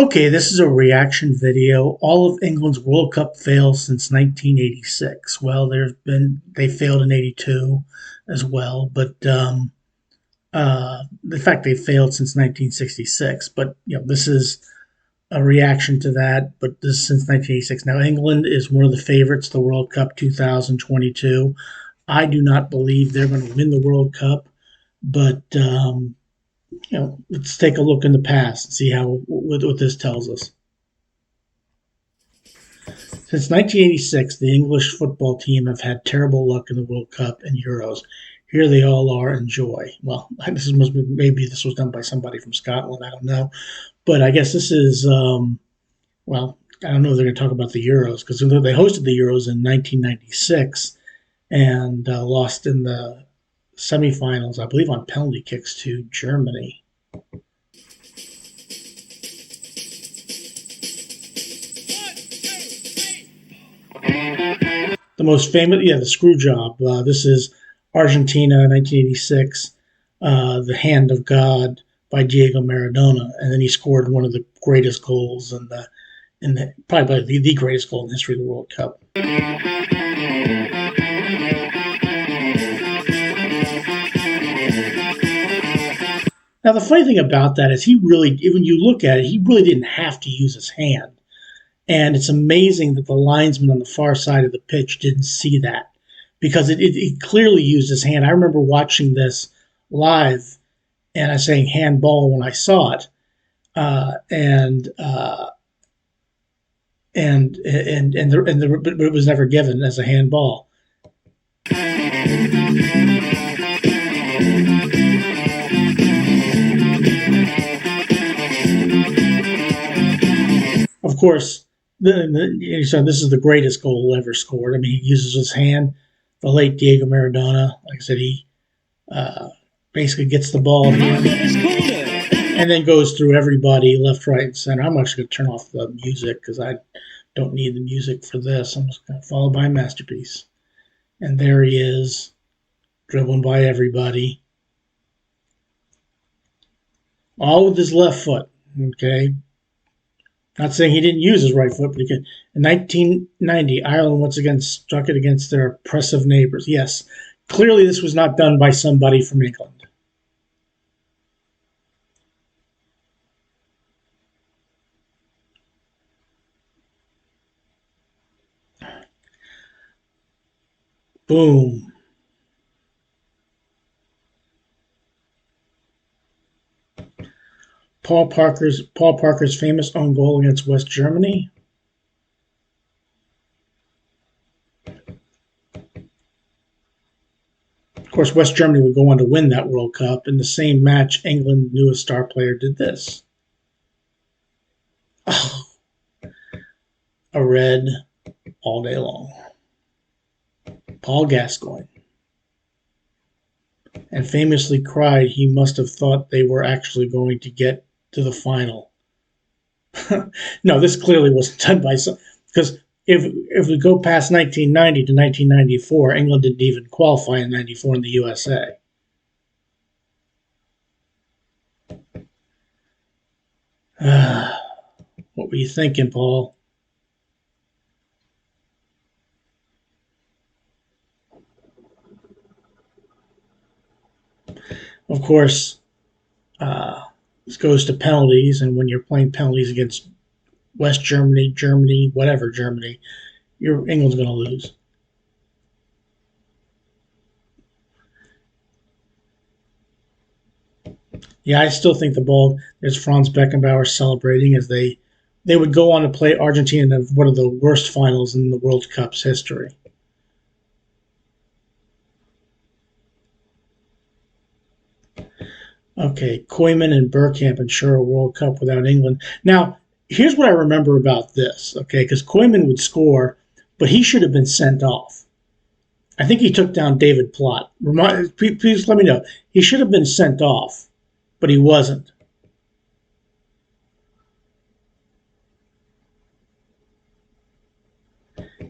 Okay, this is a reaction video. All of England's World Cup fails since 1986. Well, they failed in '82 as well, but the fact they failed since 1966. But this is a reaction to that. But this is since 1986. Now, England is one of the favorites to the World Cup 2022. I do not believe they're going to win the World Cup, but let's take a look in the past and see what this tells us. Since 1986, the English football team have had terrible luck in the World Cup and Euros. Here they all are, enjoy. Well, maybe this was done by somebody from Scotland. I don't know, but I guess this is well, I don't know if they're going to talk about the Euros because they hosted the Euros in 1996 and lost in the semifinals, I believe, on penalty kicks to Germany. The most famous, the screw job. This is Argentina, 1986, The Hand of God by Diego Maradona, and then he scored one of the greatest goals probably the greatest goal in the history of the World Cup. Now, the funny thing about that is when you look at it, he really didn't have to use his hand. And it's amazing that the linesman on the far side of the pitch didn't see that because it clearly used his hand. I remember watching this live and I saying handball when I saw it. But it was never given as a handball. Of course, this is the greatest goal ever scored. I mean, he uses his hand. The late Diego Maradona, like I said, he basically gets the ball and then goes through everybody left, right, and center. I'm actually going to turn off the music because I don't need the music for this. I'm just going to follow by a masterpiece. And there he is, dribbling by everybody. All with his left foot, okay? Not saying he didn't use his right foot, but he could. In 1990, Ireland once again struck it against their oppressive neighbors. Yes, clearly this was not done by somebody from England. Boom. Paul Parker's famous own goal against West Germany. Of course, West Germany would go on to win that World Cup. In the same match, England's newest star player did this. Oh, a red all day long. Paul Gascoigne. And famously cried he must have thought they were actually going to get to the final. No, this clearly wasn't done by some, because if we go past 1990 to 1994, England didn't even qualify in '94 in the USA. What were you thinking, Paul? Of course, this goes to penalties, and when you're playing penalties against West Germany, Germany, whatever Germany, England's going to lose. Yeah, I still think the ball. There's Franz Beckenbauer celebrating as they would go on to play Argentina in one of the worst finals in the World Cup's history. Okay, Koeman and Bergkamp ensure a World Cup without England. Now, here's what I remember about this, okay, because Koeman would score, but he should have been sent off. I think he took down David Plott. Please let me know. He should have been sent off, but he wasn't.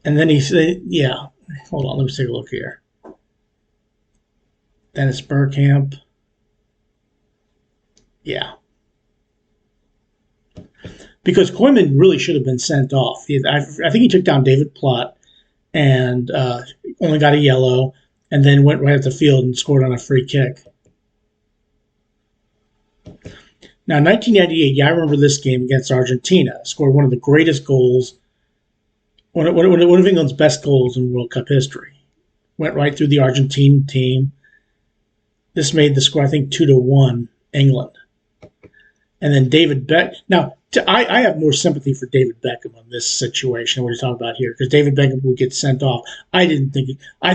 And then he said, yeah, hold on, let me take a look here. Dennis Bergkamp. Yeah. because Koeman really should have been sent off. I think he took down David Plott and only got a yellow, and then went right at the field and scored on a free kick. Now, 1998, yeah, I remember this game against Argentina. Scored one of the greatest goals, one of England's best goals in World Cup history. Went right through the Argentine team. This made the score, I think, 2-1 England. And then David Beckham. Now, I have more sympathy for David Beckham on this situation, what you're talking about here, because David Beckham would get sent off. I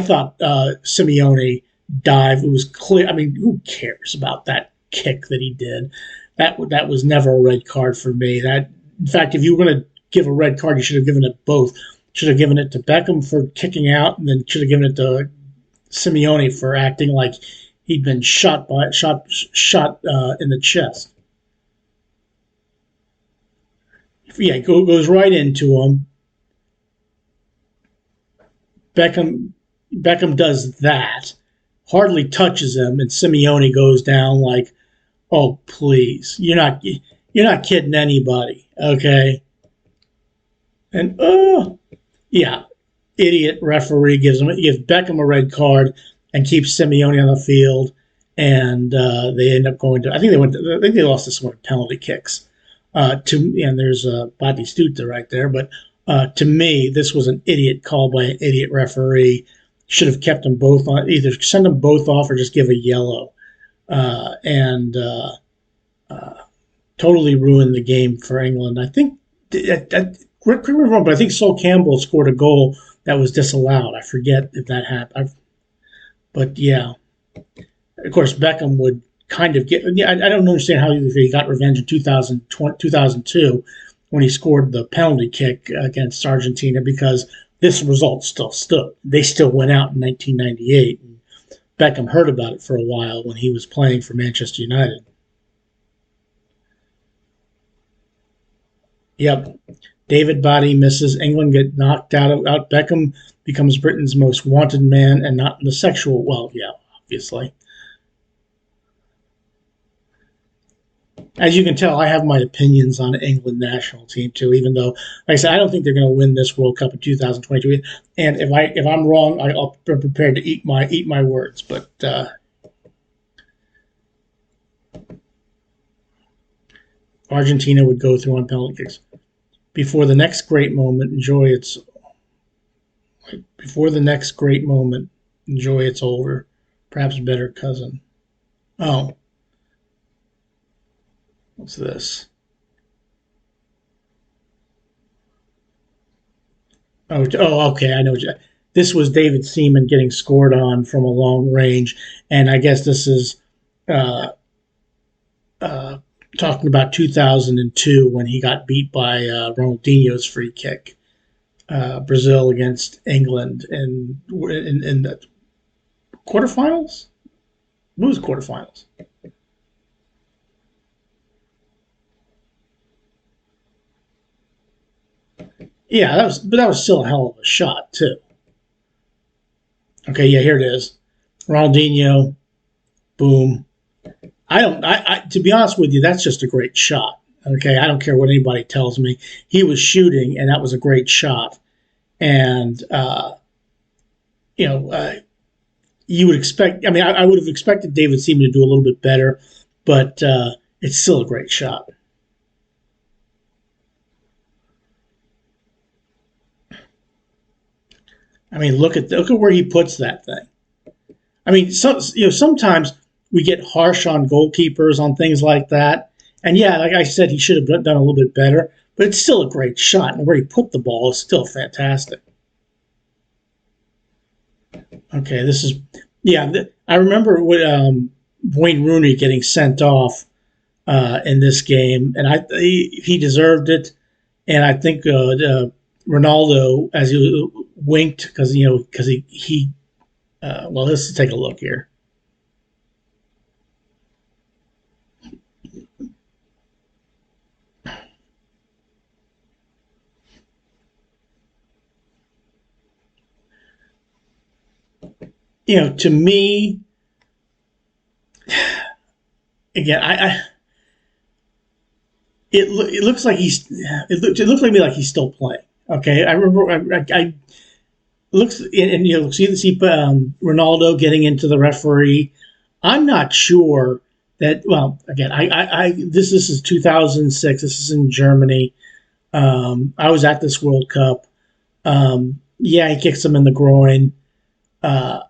thought Simeone dive. It was clear. I mean, who cares about that kick that he did? That was never a red card for me. In fact, if you were going to give a red card, you should have given it both. Should have given it to Beckham for kicking out, and then should have given it to Simeone for acting like he'd been shot in the chest. Yeah, goes right into him. Beckham does that, hardly touches him, and Simeone goes down like, "Oh, please, you're not kidding anybody, okay?" And yeah, idiot referee gives Beckham a red card and keeps Simeone on the field, and they end up going to. I think they lost to someone penalty kicks. And there's Batistuta right there, but to me, this was an idiot call by an idiot referee. Should have kept them both on, either send them both off or just give a yellow, and totally ruined the game for England. I think, correct me if I'm wrong, but I think Sol Campbell scored a goal that was disallowed. I forget if that happened. But yeah, of course, Beckham would kind of get. Yeah, I don't understand how he got revenge in 2002 when he scored the penalty kick against Argentina, because this result still stood. They still went out in 1998. And Beckham heard about it for a while when he was playing for Manchester United. Yep. David Body misses. England get knocked out. Beckham becomes Britain's most wanted man, and not in the sexual. Well, yeah, obviously. As you can tell, I have my opinions on the England national team too. Even though, like I said, I don't think they're going to win this World Cup in 2022. And if I'm wrong, I'll be prepared to eat my words. But Argentina would go through on penalty kicks. Before the next great moment, enjoy its. Before the next great moment, enjoy its older, perhaps better cousin. Oh. What's this? Okay. I know. This was David Seaman getting scored on from a long range, and I guess this is uh, uh, talking about 2002 when he got beat by Ronaldinho's free kick. Brazil against England in the quarterfinals. What was quarterfinals? Yeah, that was still a hell of a shot too. Okay, yeah, here it is. Ronaldinho, boom. I don't. To be honest with you, that's just a great shot. Okay, I don't care what anybody tells me. He was shooting, and that was a great shot. And you know, you would expect. I mean, I would have expected David Seaman to do a little bit better, but it's still a great shot. I mean, look at where he puts that thing. I mean, sometimes we get harsh on goalkeepers on things like that, and yeah, like I said, he should have done a little bit better. But it's still a great shot, and where he put the ball is still fantastic. Okay, this is yeah. I remember Wayne Rooney getting sent off in this game, and he deserved it. And I think Ronaldo, as he winked because he well, let's take a look here. To me, again, it looks like it looks like me like he's still playing. Okay, I remember I looks and you know see Ronaldo getting into the referee. I'm not sure that. Well, again, I this is 2006. This is in Germany. I was at this World Cup. Yeah, he kicks him in the groin. Uh,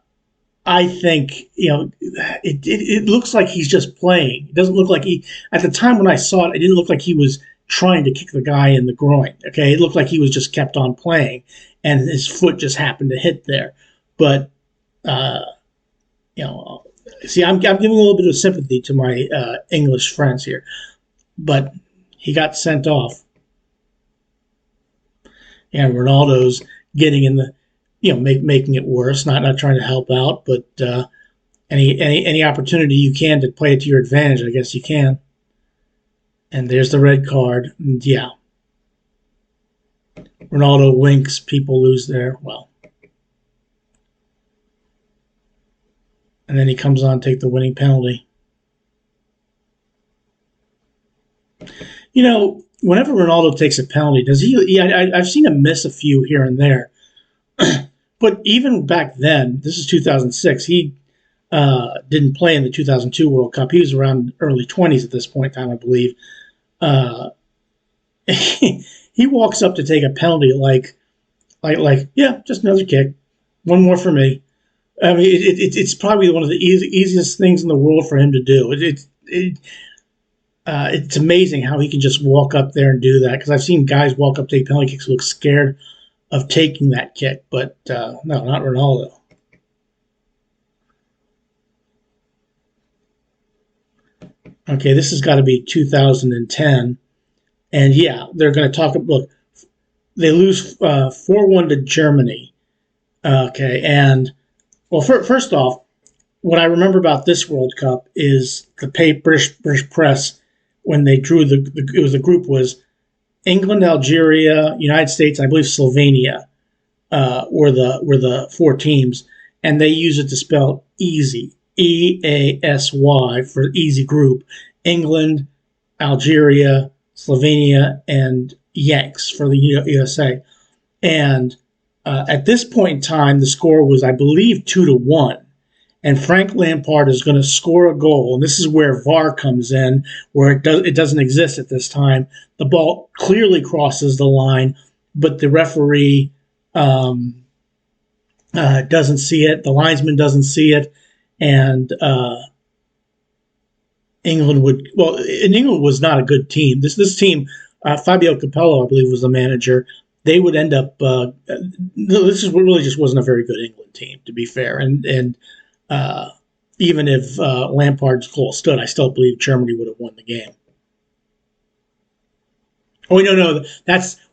I think it looks like he's just playing. It doesn't look like he. At the time when I saw it, it didn't look like he was trying to kick the guy in the groin. Okay, it looked like he was just kept on playing, and his foot just happened to hit there. But uh, you know, see, I'm giving a little bit of sympathy to my English friends here, but he got sent off, and Ronaldo's getting in the, making it worse, not trying to help out, but any opportunity you can to play it to your advantage, I guess you can. And there's the red card. And yeah, Ronaldo winks. People lose their well, and then he comes on to take the winning penalty. Whenever Ronaldo takes a penalty, does he? Yeah, I've seen him miss a few here and there. But even back then, this is 2006. He didn't play in the 2002 World Cup. He was around early 20s at this point in time, I believe. Uh, he walks up to take a penalty like yeah, just another kick, one more for me. I mean, it's probably one of the easiest things in the world for him to do. It's amazing how he can just walk up there and do that, because I've seen guys walk up, take penalty kicks, look scared of taking that kick, but no, not Ronaldo. Okay, this has got to be 2010, and yeah, they're going to talk. Look, they lose 4-1 to Germany. Okay, and well, first off, what I remember about this World Cup is the British press when they drew the group was England, Algeria, United States, I believe Slovenia were the four teams, and they use it to spell easy, EASY for easy group. England, Algeria, Slovenia, and Yanks for the USA. And at this point in time, the score was, I believe, 2-1. And Frank Lampard is going to score a goal, and this is where VAR comes in, where it doesn't exist at this time. The ball clearly crosses the line, but the referee doesn't see it. The linesman doesn't see it, and England was not a good team. This team, Fabio Capello, I believe, was the manager. They would end up. This really just wasn't a very good England team, to be fair, and even if Lampard's goal stood, I still believe Germany would have won the game. Oh, no,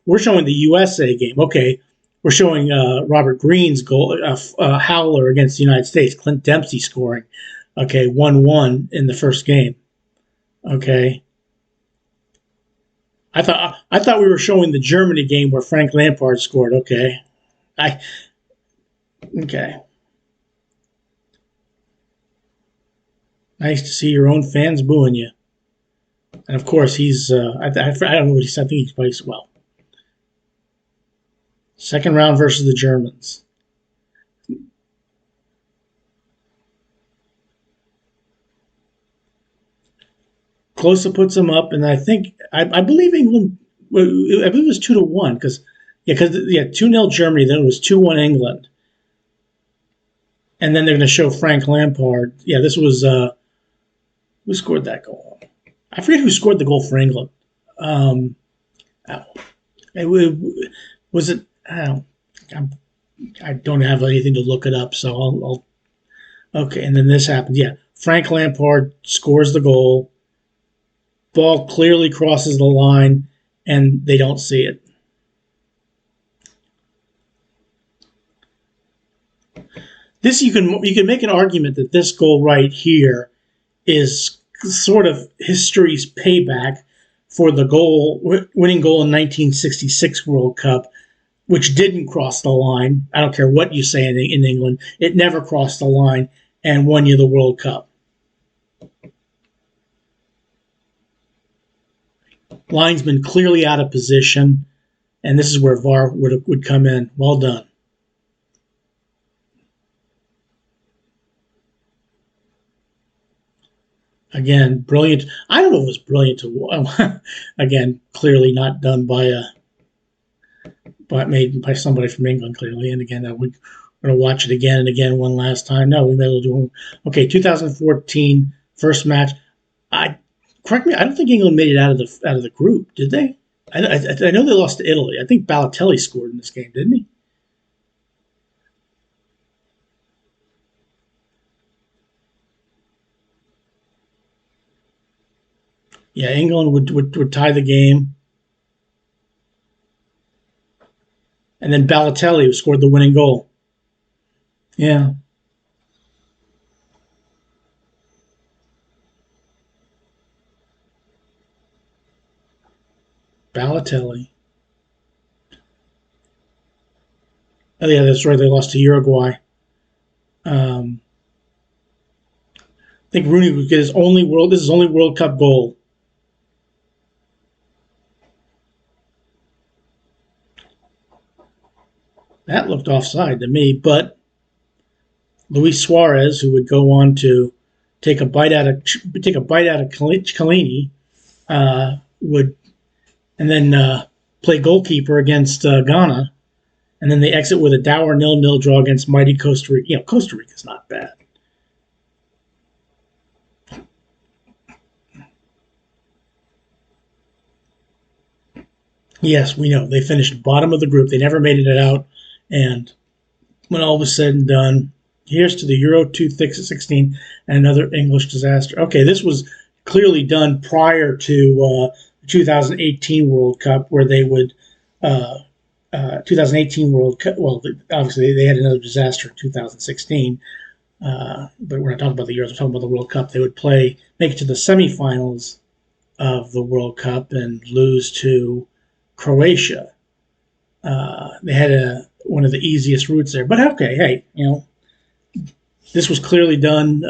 we're showing the USA game. Okay, we're showing Robert Green's goal, howler against the United States, Clint Dempsey scoring. Okay, 1-1 in the first game. Okay, I thought we were showing the Germany game where Frank Lampard scored. Okay, okay. Nice to see your own fans booing you. And of course, he's, I don't know what he said. I think he plays well. Second round versus the Germans. Klose puts him up, and I believe England, I believe it was 2-1, because 2-0 Germany, then it was 2-1 England. And then they're going to show Frank Lampard. Yeah, this was, who scored that goal? I forget who scored the goal for England. Was it? I don't have anything to look it up, so I'll. Okay, and then this happened. Yeah, Frank Lampard scores the goal. Ball clearly crosses the line, and they don't see it. This you can make an argument that this goal right here is sort of history's payback for the winning goal in 1966 World Cup, which didn't cross the line. I don't care what you say in England. It never crossed the line and won you the World Cup. Linesman clearly out of position, and this is where VAR would come in. Well done. Again, brilliant. I don't know if it was brilliant to. Again, clearly not done but made by somebody from England, clearly. And again, we're going to watch it again and again one last time. No, we may as well do. Okay, 2014 first match. Correct me. I don't think England made it out of the group, did they? I know they lost to Italy. I think Balotelli scored in this game, didn't he? Yeah, England would tie the game, and then Balotelli who scored the winning goal. Yeah, Balotelli. Oh yeah, that's right. They lost to Uruguay. Um, I think Rooney would get his only world. This is his only World Cup goal. That looked offside to me, but Luis Suarez, who would go on to take a bite out of Chiellini, would and then play goalkeeper against Ghana, and then they exit with a dour 0-0 draw against mighty Costa Rica. Costa Rica's not bad. Yes, we know they finished bottom of the group. They never made it out, and when all was said and done, here's to the Euro 2016 and another English disaster. Okay, this was clearly done prior to the 2018 World Cup, where they would 2018 World Cup. Well, obviously they had another disaster in 2016, but we're not talking about the Euros. We're talking about the World Cup. They would make it to the semifinals of the World Cup and lose to Croatia. They had one of the easiest routes there, but okay, hey, this was clearly done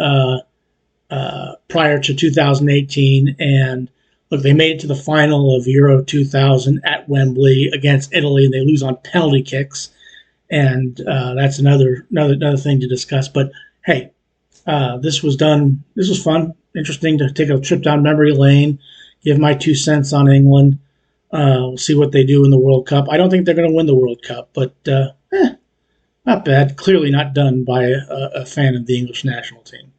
prior to 2018, and look, they made it to the final of Euro 2000 at Wembley against Italy, and they lose on penalty kicks, and that's another thing to discuss. But hey, this was done. This was fun, interesting to take a trip down memory lane, give my 2 cents on England. We'll see what they do in the World Cup. I don't think they're going to win the World Cup, but not bad. Clearly not done by a fan of the English national team.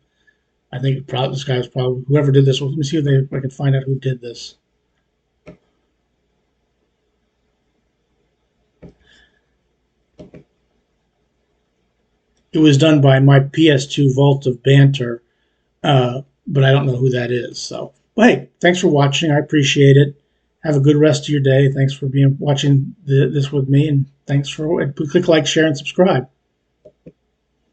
I think this guy was probably whoever did this. Let me see if I can find out who did this. It was done by my PS2 Vault of Banter, but I don't know who that is. So, but hey, thanks for watching. I appreciate it. Have a good rest of your day. Thanks for watching this with me, and thanks for click like, share, and subscribe.